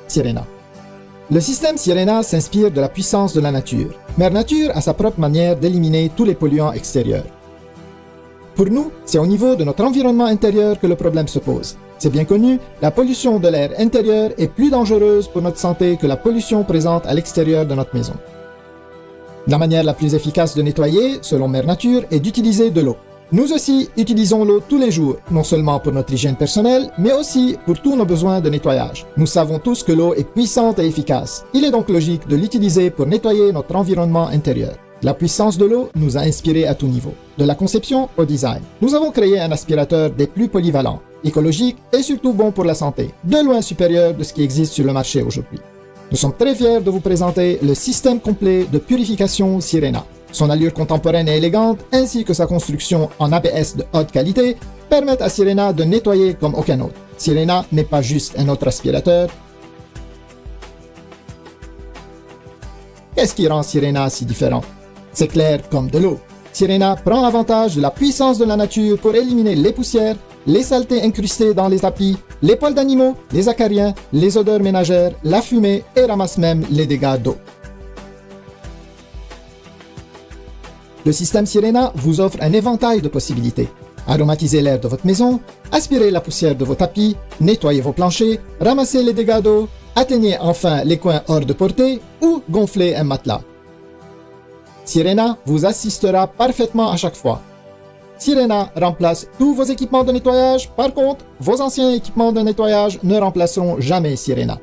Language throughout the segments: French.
Sirena. Le système Sirena s'inspire de la puissance de la nature. Mère Nature a sa propre manière d'éliminer tous les polluants extérieurs. Pour nous, c'est au niveau de notre environnement intérieur que le problème se pose. C'est bien connu, la pollution de l'air intérieur est plus dangereuse pour notre santé que la pollution présente à l'extérieur de notre maison. La manière la plus efficace de nettoyer, selon Mère Nature, est d'utiliser de l'eau. Nous aussi utilisons l'eau tous les jours, non seulement pour notre hygiène personnelle, mais aussi pour tous nos besoins de nettoyage. Nous savons tous que l'eau est puissante et efficace. Il est donc logique de l'utiliser pour nettoyer notre environnement intérieur. La puissance de l'eau nous a inspirés à tout niveau, de la conception au design. Nous avons créé un aspirateur des plus polyvalents, écologique et surtout bon pour la santé, de loin supérieur de ce qui existe sur le marché aujourd'hui. Nous sommes très fiers de vous présenter le système complet de purification Sirena. Son allure contemporaine et élégante, ainsi que sa construction en ABS de haute qualité, permettent à Sirena de nettoyer comme aucun autre. Sirena n'est pas juste un autre aspirateur. Qu'est-ce qui rend Sirena si différent? C'est clair comme de l'eau. Sirena prend avantage de la puissance de la nature pour éliminer les poussières, les saletés incrustées dans les tapis, les poils d'animaux, les acariens, les odeurs ménagères, la fumée et ramasse même les dégâts d'eau. Le système Sirena vous offre un éventail de possibilités. Aromatiser l'air de votre maison, aspirer la poussière de vos tapis, nettoyer vos planchers, ramasser les dégâts d'eau, atteignez enfin les coins hors de portée ou gonfler un matelas. Sirena vous assistera parfaitement à chaque fois. Sirena remplace tous vos équipements de nettoyage, par contre, vos anciens équipements de nettoyage ne remplaceront jamais Sirena.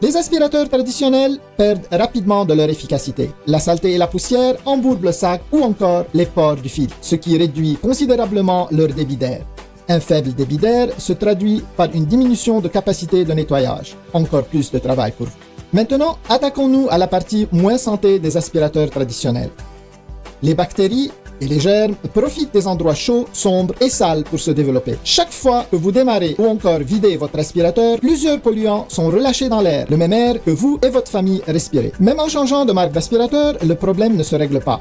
Les aspirateurs traditionnels perdent rapidement de leur efficacité. La saleté et la poussière embourbent le sac ou encore les pores du fil, ce qui réduit considérablement leur débit d'air. Un faible débit d'air se traduit par une diminution de capacité de nettoyage. Encore plus de travail pour vous. Maintenant, attaquons-nous à la partie moins santé des aspirateurs traditionnels. Les bactéries et les germes profitent des endroits chauds, sombres et sales pour se développer. Chaque fois que vous démarrez ou encore videz votre aspirateur, plusieurs polluants sont relâchés dans l'air, le même air que vous et votre famille respirez. Même en changeant de marque d'aspirateur, le problème ne se règle pas.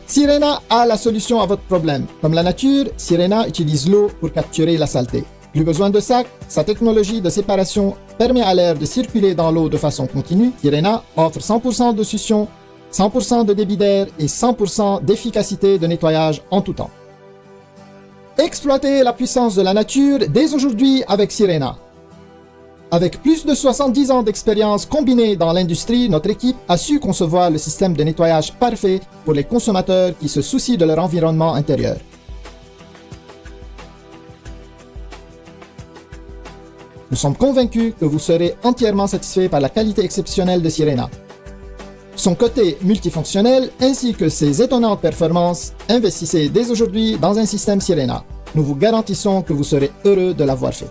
Sirena a la solution à votre problème. Comme la nature, Sirena utilise l'eau pour capturer la saleté. Plus besoin de sac, sa technologie de séparation permet à l'air de circuler dans l'eau de façon continue. Sirena offre 100% de succion, 100% de débit d'air et 100% d'efficacité de nettoyage en tout temps. Exploitez la puissance de la nature dès aujourd'hui avec Sirena. Avec plus de 70 ans d'expérience combinée dans l'industrie, notre équipe a su concevoir le système de nettoyage parfait pour les consommateurs qui se soucient de leur environnement intérieur. Nous sommes convaincus que vous serez entièrement satisfait par la qualité exceptionnelle de Sirena. Son côté multifonctionnel ainsi que ses étonnantes performances, investissez dès aujourd'hui dans un système Sirena. Nous vous garantissons que vous serez heureux de l'avoir fait.